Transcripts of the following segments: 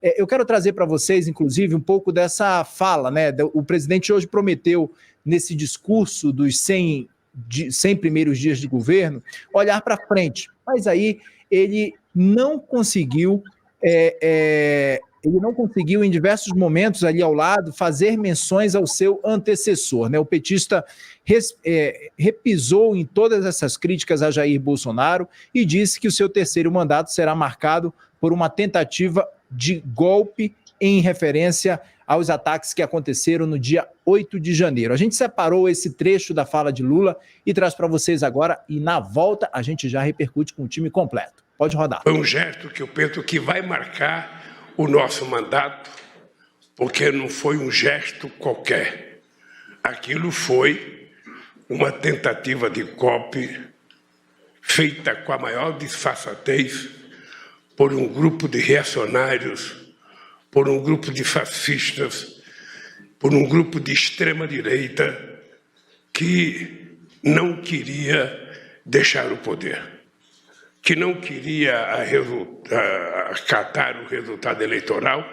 Eu quero trazer para vocês, inclusive, um pouco dessa fala, né? O presidente hoje prometeu, nesse discurso dos 100 primeiros dias de governo, olhar para frente, mas aí ele não conseguiu, em diversos momentos ali ao lado, fazer menções ao seu antecessor, né? O petista repisou em todas essas críticas a Jair Bolsonaro e disse que o seu terceiro mandato será marcado por uma tentativa de golpe em referência aos ataques que aconteceram no dia 8 de janeiro. A gente separou esse trecho da fala de Lula e traz para vocês agora, e na volta a gente já repercute com o time completo. Pode rodar. Foi um gesto que eu penso que vai marcar o nosso mandato, porque não foi um gesto qualquer. Aquilo foi uma tentativa de golpe feita com a maior disfarçatez por um grupo de reacionários, por um grupo de fascistas, por um grupo de extrema-direita que não queria deixar o poder, que não queria acatar o resultado eleitoral,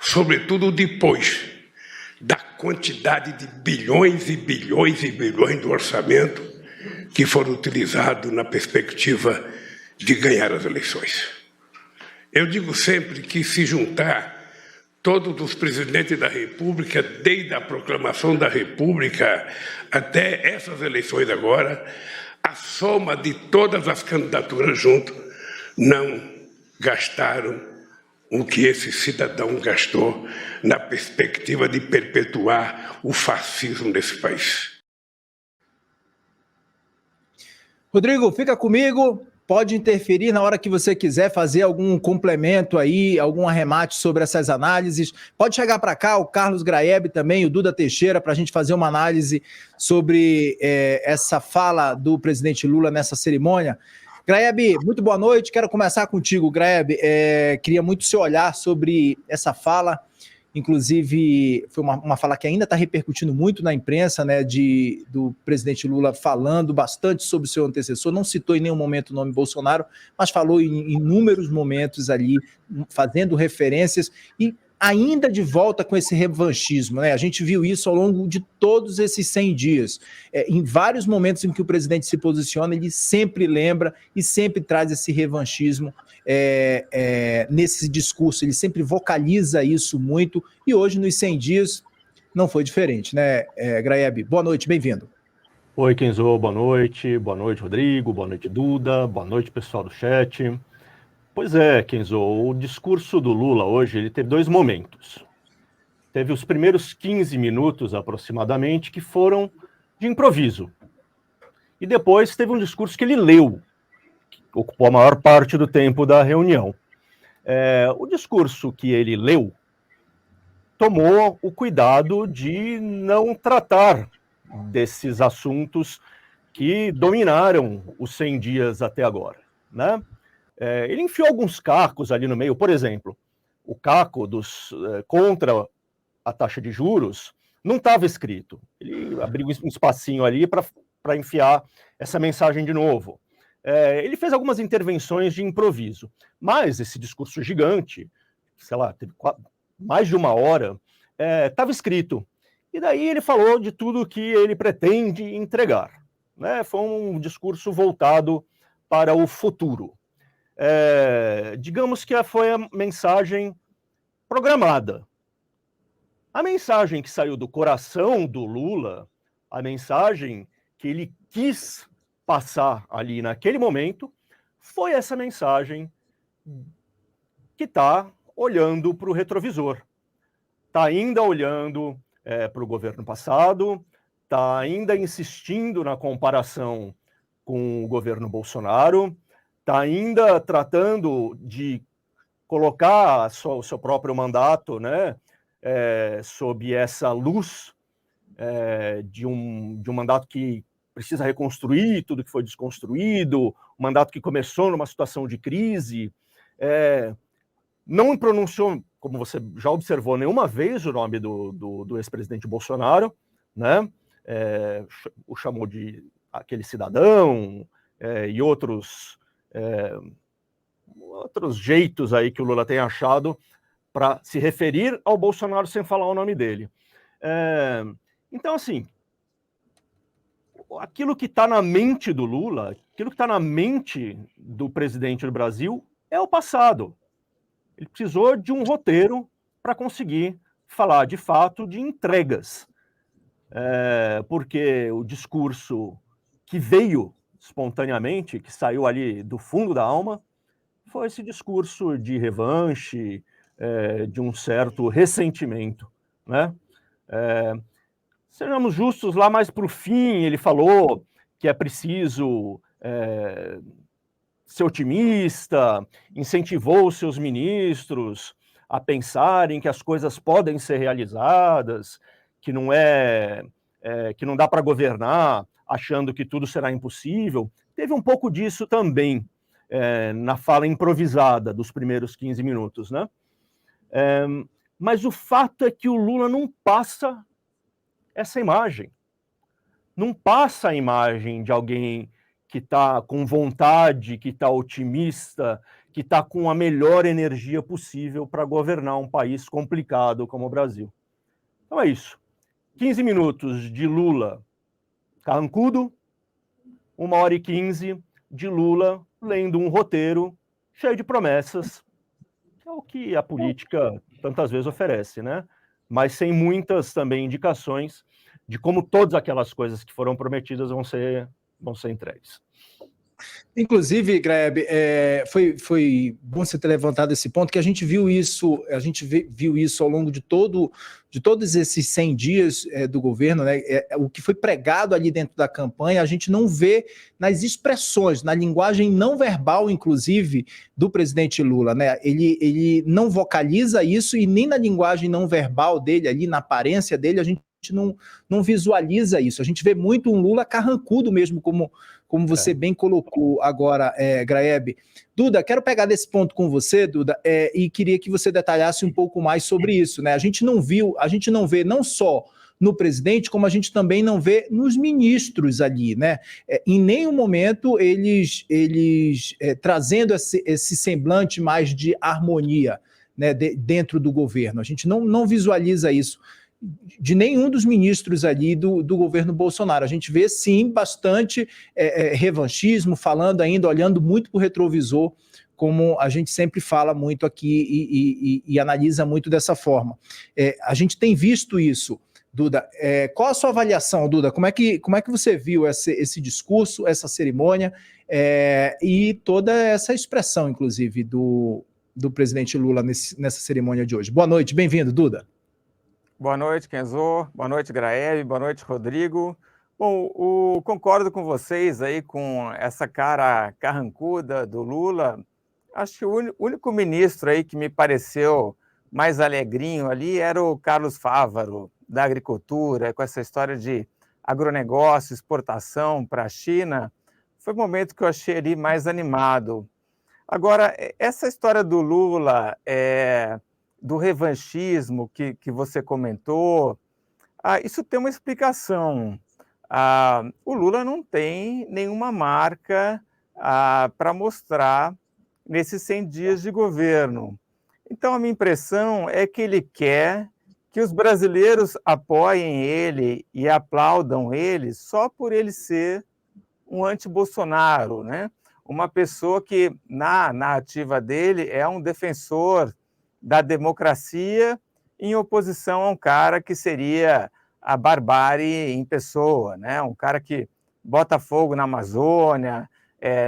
sobretudo depois da quantidade de bilhões e bilhões e bilhões do orçamento que foram utilizados na perspectiva de ganhar as eleições. Eu digo sempre que se juntar todos os presidentes da República, desde a proclamação da República até essas eleições agora, a soma de todas as candidaturas junto não gastaram o que esse cidadão gastou na perspectiva de perpetuar o fascismo desse país. Rodrigo, fica comigo. Pode interferir na hora que você quiser, fazer algum complemento aí, algum arremate sobre essas análises. Pode chegar para cá, o Carlos Graeb também, o Duda Teixeira, para a gente fazer uma análise sobre essa fala do presidente Lula nessa cerimônia. Graeb, muito boa noite. Quero começar contigo, Graeb. Queria muito seu olhar sobre essa fala. Inclusive, foi uma fala que ainda está repercutindo muito na imprensa, né, do presidente Lula falando bastante sobre o seu antecessor, não citou em nenhum momento o nome Bolsonaro, mas falou em inúmeros momentos ali, fazendo referências e ainda de volta com esse revanchismo, né? A gente viu isso ao longo de todos esses 100 dias. Em vários momentos em que o presidente se posiciona, ele sempre lembra e sempre traz esse revanchismo nesse discurso, ele sempre vocaliza isso muito, e hoje, nos 100 dias, não foi diferente, né, Graeb? Boa noite, bem-vindo. Oi, Kenzo, boa noite, Rodrigo, boa noite, Duda, boa noite, pessoal do chat. Pois é, Kenzo, o discurso do Lula hoje, ele teve dois momentos. Teve os primeiros 15 minutos, aproximadamente, que foram de improviso. E depois teve um discurso que ele leu, que ocupou a maior parte do tempo da reunião. O discurso que ele leu tomou o cuidado de não tratar desses assuntos que dominaram os 100 dias até agora, né? Ele enfiou alguns cacos ali no meio, por exemplo, o caco contra a taxa de juros não estava escrito. Ele abriu um espacinho ali para enfiar essa mensagem de novo. Ele fez algumas intervenções de improviso, mas esse discurso gigante, sei lá, teve mais de 1 hora, estava escrito. E daí ele falou de tudo que ele pretende entregar, né? Foi um discurso voltado para o futuro. Digamos que foi a mensagem programada. A mensagem que saiu do coração do Lula, a mensagem que ele quis passar ali naquele momento, foi essa mensagem que está olhando para o retrovisor. Está ainda olhando para o governo passado, está ainda insistindo na comparação com o governo Bolsonaro, está ainda tratando de colocar o seu próprio mandato, né, sob essa luz de um mandato que precisa reconstruir tudo que foi desconstruído, um mandato que começou numa situação de crise. Não pronunciou, como você já observou, nenhuma vez o nome do ex-presidente Bolsonaro, né? O chamou de aquele cidadão e outros jeitos aí que o Lula tem achado para se referir ao Bolsonaro sem falar o nome dele. Então, assim, aquilo que está na mente do Lula, aquilo que está na mente do presidente do Brasil é o passado. Ele precisou de um roteiro para conseguir falar, de fato, de entregas. Porque o discurso que veio espontaneamente, que saiu ali do fundo da alma, foi esse discurso de revanche, de um certo ressentimento, né? Sejamos justos, lá mais para o fim ele falou que é preciso ser otimista, incentivou os seus ministros a pensarem que as coisas podem ser realizadas, que não que não dá para governar achando que tudo será impossível. Teve um pouco disso também na fala improvisada dos primeiros 15 minutos, né? Mas o fato é que o Lula não passa essa imagem. Não passa a imagem de alguém que está com vontade, que está otimista, que está com a melhor energia possível para governar um país complicado como o Brasil. Então é isso. 15 minutos de Lula carrancudo, 1h15 de Lula lendo um roteiro cheio de promessas, que é o que a política tantas vezes oferece, né? Mas sem muitas também indicações de como todas aquelas coisas que foram prometidas vão ser entregues. Inclusive, Graeb, foi bom você ter levantado esse ponto, que a gente viu isso ao longo de todos esses 100 dias do governo, né? O que foi pregado ali dentro da campanha, a gente não vê nas expressões, na linguagem não verbal, inclusive, do presidente Lula, né? Ele não vocaliza isso e nem na linguagem não verbal dele, ali na aparência dele, a gente não visualiza isso. A gente vê muito um Lula carrancudo mesmo, como você bem colocou agora, Graeb. Duda, quero pegar desse ponto com você, Duda, e queria que você detalhasse um pouco mais sobre isso, né? A gente não vê não só no presidente, como a gente também não vê nos ministros ali, né? Em nenhum momento eles trazendo esse semblante mais de harmonia, né, dentro do governo. A gente não visualiza isso de nenhum dos ministros ali do governo Bolsonaro. A gente vê, sim, bastante revanchismo, olhando muito para o retrovisor, como a gente sempre fala muito aqui e analisa muito dessa forma. A gente tem visto isso, Duda. Qual a sua avaliação, Duda? Como é que você viu esse discurso, essa cerimônia e toda essa expressão, inclusive, do presidente Lula nessa cerimônia de hoje? Boa noite, bem-vindo, Duda. Boa noite, Kenzo. Boa noite, Graeb. Boa noite, Rodrigo. Bom, concordo com vocês aí com essa cara carrancuda do Lula. Acho que o único ministro aí que me pareceu mais alegrinho ali era o Carlos Fávaro, da Agricultura, com essa história de agronegócio, exportação para a China. Foi o momento que eu achei ali mais animado. Agora, essa história do Lula, do revanchismo que você comentou, isso tem uma explicação. O Lula não tem nenhuma marca para mostrar nesses 100 dias de governo. Então, a minha impressão é que ele quer que os brasileiros apoiem ele e aplaudam ele só por ele ser um anti-Bolsonaro, né? Uma pessoa que, na narrativa dele, é um defensor da democracia em oposição a um cara que seria a barbárie em pessoa, né? Um cara que bota fogo na Amazônia,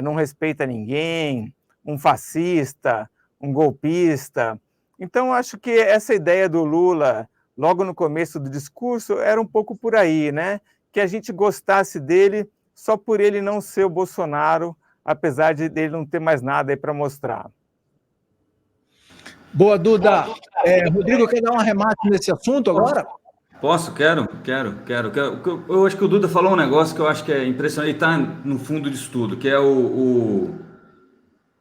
não respeita ninguém, um fascista, um golpista. Então, acho que essa ideia do Lula, logo no começo do discurso, era um pouco por aí, né? Que a gente gostasse dele só por ele não ser o Bolsonaro, apesar de ele não ter mais nada aí para mostrar. Boa, Duda. Rodrigo, quer dar um arremate nesse assunto agora? Posso? Quero. Eu acho que o Duda falou um negócio que eu acho que é impressionante, ele está no fundo disso tudo, que é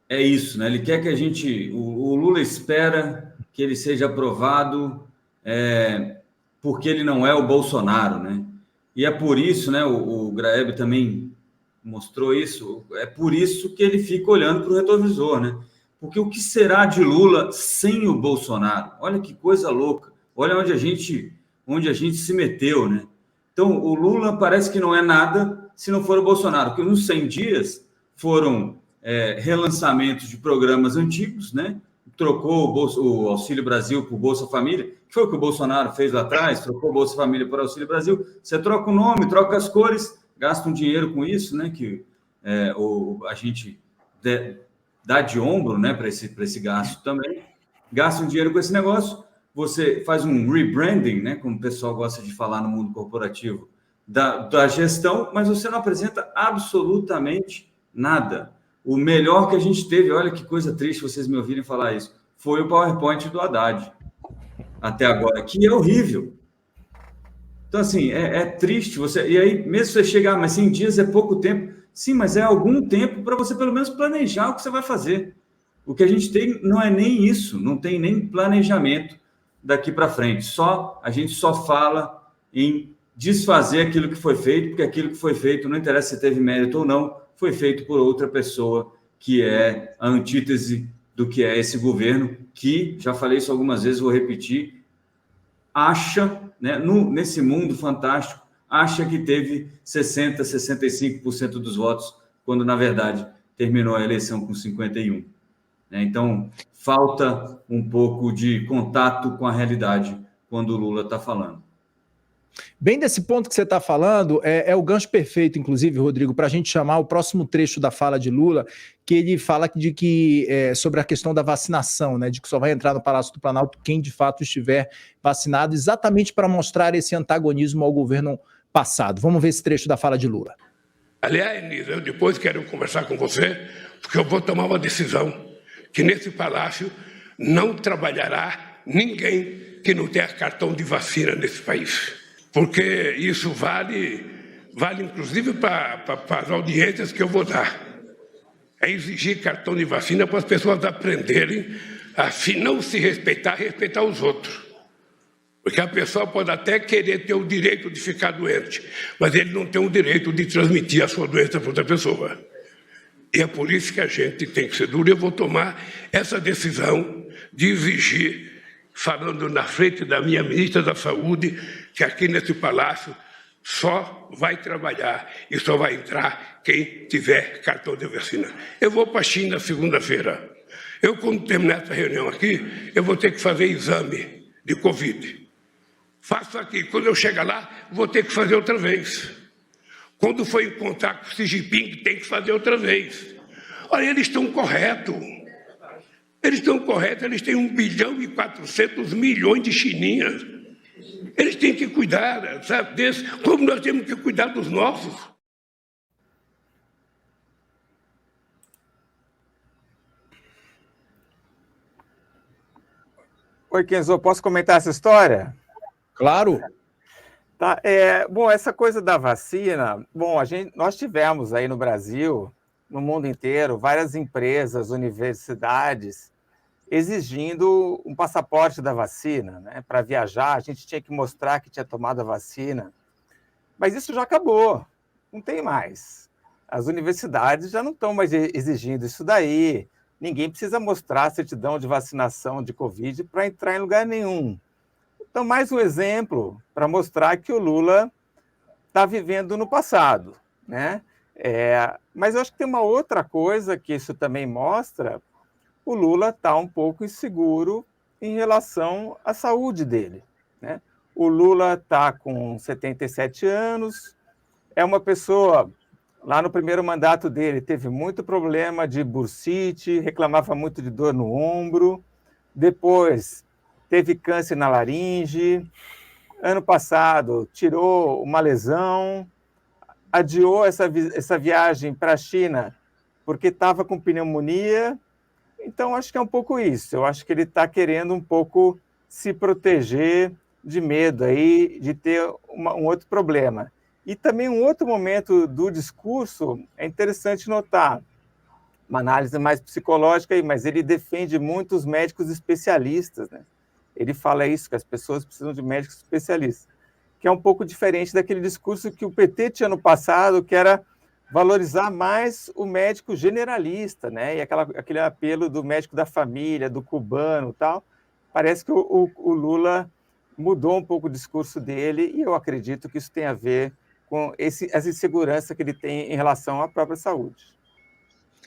é isso, né? Ele quer que o Lula espera que ele seja aprovado porque ele não é o Bolsonaro, né? E é por isso, né? O Graeb também mostrou isso, é por isso que ele fica olhando para o retrovisor, né? Porque o que será de Lula sem o Bolsonaro? Olha que coisa louca. Olha onde a gente se meteu, né? Então, o Lula parece que não é nada se não for o Bolsonaro, porque nos 100 dias foram relançamentos de programas antigos, né? Trocou o Auxílio Brasil por Bolsa Família, que foi o que o Bolsonaro fez lá atrás, trocou Bolsa Família por Auxílio Brasil. Você troca o nome, troca as cores, gasta um dinheiro com isso, né? Que a gente dá de ombro, né? Para esse gasto também. Gasta um dinheiro com esse negócio, você faz um rebranding, né? Como o pessoal gosta de falar no mundo corporativo, da gestão, mas você não apresenta absolutamente nada. O melhor que a gente teve, olha que coisa triste vocês me ouvirem falar isso, foi o PowerPoint do Haddad, até agora, que é horrível. Então, assim, é triste. E aí, mesmo você chegar, mas 100 dias é pouco tempo. Sim, mas é algum tempo para você, pelo menos, planejar o que você vai fazer. O que a gente tem não é nem isso, não tem nem planejamento daqui para frente. A gente só fala em desfazer aquilo que foi feito, porque aquilo que foi feito, não interessa se teve mérito ou não, foi feito por outra pessoa, que é a antítese do que é esse governo, que, já falei isso algumas vezes, vou repetir, acha, né, nesse mundo fantástico, acha que teve 60%, 65% dos votos, quando, na verdade, terminou a eleição com 51%. Então, falta um pouco de contato com a realidade quando o Lula está falando. Bem desse ponto que você está falando, é o gancho perfeito, inclusive, Rodrigo, para a gente chamar o próximo trecho da fala de Lula, que ele fala sobre a questão da vacinação, né, de que só vai entrar no Palácio do Planalto quem de fato estiver vacinado, exatamente para mostrar esse antagonismo ao governo passado. Vamos ver esse trecho da fala de Lula. Aliás, Nisa, eu depois quero conversar com você, porque eu vou tomar uma decisão, que nesse palácio não trabalhará ninguém que não tenha cartão de vacina nesse país. Porque isso vale inclusive para as audiências que eu vou dar. É exigir cartão de vacina para as pessoas aprenderem a, se não se respeitar, respeitar os outros. Porque a pessoa pode até querer ter o direito de ficar doente, mas ele não tem o direito de transmitir a sua doença para outra pessoa. E é por isso que a gente tem que ser duro. Eu vou tomar essa decisão de exigir, falando na frente da minha ministra da Saúde, que aqui nesse palácio só vai trabalhar e só vai entrar quem tiver cartão de vacina. Eu vou para a China segunda-feira. Quando terminar essa reunião aqui, eu vou ter que fazer exame de Covid. Faço aqui. Quando eu chegar lá, vou ter que fazer outra vez. Quando for encontrar com o Xi Jinping, tem que fazer outra vez. Olha, eles estão corretos. Eles estão corretos, eles têm 1,4 bilhão de chininhas. Eles têm que cuidar, sabe, desse, como nós temos que cuidar dos nossos. Oi, Kenzo, posso comentar essa história? Claro. Tá, bom, essa coisa da vacina, bom, nós tivemos aí no Brasil, no mundo inteiro, várias empresas, universidades, exigindo um passaporte da vacina, né? Para viajar, a gente tinha que mostrar que tinha tomado a vacina. Mas isso já acabou, não tem mais. As universidades já não estão mais exigindo isso daí. Ninguém precisa mostrar a certidão de vacinação de Covid para entrar em lugar nenhum. Então, mais um exemplo para mostrar que o Lula está vivendo no passado, né? Mas eu acho que tem uma outra coisa que isso também mostra. O Lula está um pouco inseguro em relação à saúde dele, né? O Lula está com 77 anos, é uma pessoa, lá no primeiro mandato dele, teve muito problema de bursite, reclamava muito de dor no ombro, depois teve câncer na laringe, ano passado tirou uma lesão, adiou essa viagem para a China porque estava com pneumonia. Então, acho que é um pouco isso. Eu acho que ele está querendo um pouco se proteger de medo aí, de ter um outro problema. E também um outro momento do discurso é interessante notar, uma análise mais psicológica aí, mas ele defende muito os médicos especialistas, né? Ele fala isso, que as pessoas precisam de médicos especialistas, que é um pouco diferente daquele discurso que o PT tinha no passado, que era valorizar mais o médico generalista, né? E aquele apelo do médico da família, do cubano e tal. Parece que o Lula mudou um pouco o discurso dele e eu acredito que isso tem a ver com essa insegurança que ele tem em relação à própria saúde.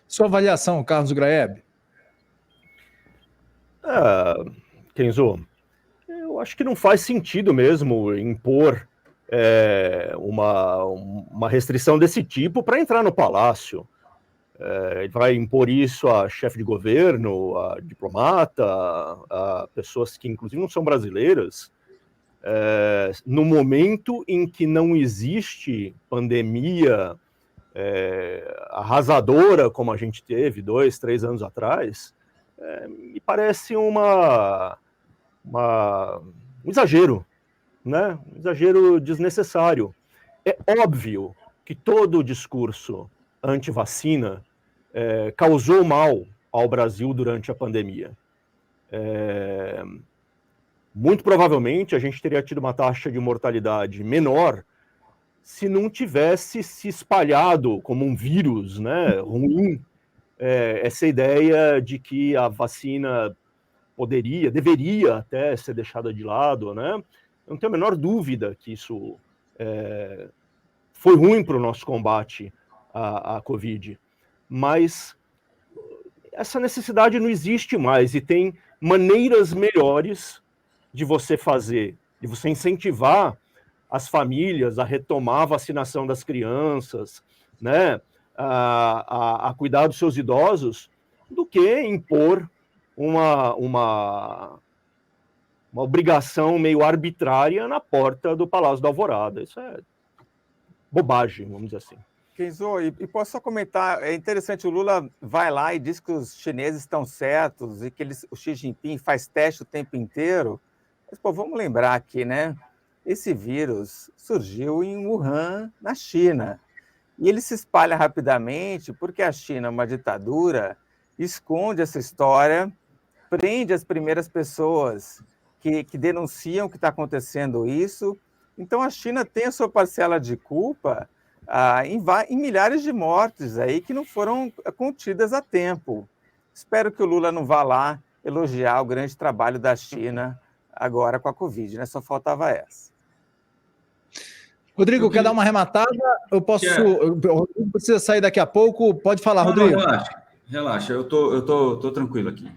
Sua avaliação, Carlos Graeb? Kenzo, eu acho que não faz sentido mesmo impor uma restrição desse tipo para entrar no palácio. Ele vai impor isso a chefe de governo, a diplomata, a pessoas que inclusive não são brasileiras, no momento em que não existe pandemia arrasadora como a gente teve 2, 3 anos atrás, me parece um exagero, né? Um exagero desnecessário. É óbvio que todo o discurso anti-vacina causou mal ao Brasil durante a pandemia. Muito provavelmente a gente teria tido uma taxa de mortalidade menor se não tivesse se espalhado como um vírus, né, ruim, essa ideia de que a vacina deveria até ser deixada de lado, né? Eu não tenho a menor dúvida que isso foi ruim para o nosso combate à Covid, mas essa necessidade não existe mais e tem maneiras melhores de você incentivar as famílias a retomar a vacinação das crianças, né, a cuidar dos seus idosos, do que impor uma obrigação meio arbitrária na porta do Palácio da Alvorada. Isso é bobagem, vamos dizer assim. Kenzo, e posso só comentar, é interessante, o Lula vai lá e diz que os chineses estão certos e que o Xi Jinping faz teste o tempo inteiro. Mas, pô, vamos lembrar aqui, né? Esse vírus surgiu em Wuhan, na China. E ele se espalha rapidamente porque a China é uma ditadura, esconde essa história, prende as primeiras pessoas que denunciam que está acontecendo isso. Então, a China tem a sua parcela de culpa em milhares de mortes aí que não foram contidas a tempo. Espero que o Lula não vá lá elogiar o grande trabalho da China agora com a Covid, né? Só faltava essa. Rodrigo, quer dar uma arrematada? O Rodrigo precisa sair daqui a pouco. Pode falar, Rodrigo. Não, relaxa. Eu tô tranquilo aqui.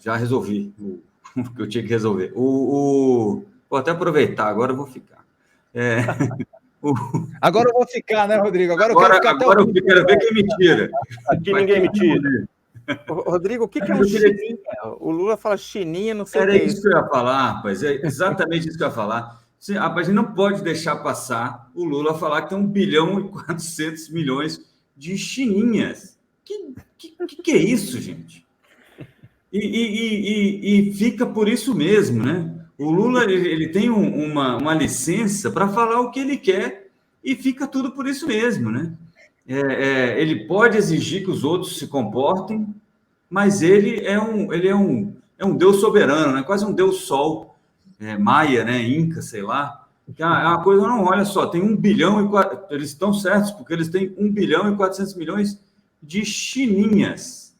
Já resolvi o que eu tinha que resolver. Vou até aproveitar, agora eu vou ficar. Agora eu vou ficar, né, Rodrigo? Agora eu quero ficar até o fim. Eu quero ver quem me tira. Aqui ninguém me tira. Rodrigo, o que é um chininha? O Lula fala chininha, não sei o que é isso. Era isso que eu ia falar, rapaz. É exatamente isso que eu ia falar. Rapaz, a gente não pode deixar passar o Lula falar que tem 1 bilhão e 400 milhões de chininhas. Que é isso, gente? E fica por isso mesmo, né? O Lula ele tem uma licença para falar o que ele quer e fica tudo por isso mesmo, né? Ele pode exigir que os outros se comportem, mas ele é um Deus soberano, né? Quase um Deus sol, maia, né? Inca, sei lá. É uma coisa, não, olha só, tem 1 bilhão e eles estão certos, porque eles têm 1 bilhão e 400 milhões de chininhas.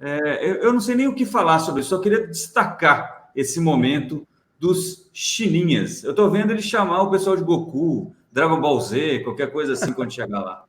Eu não sei nem o que falar sobre isso, só queria destacar esse momento dos chininhas. Eu estou vendo ele chamar o pessoal de Goku, Dragon Ball Z, qualquer coisa assim quando chegar lá.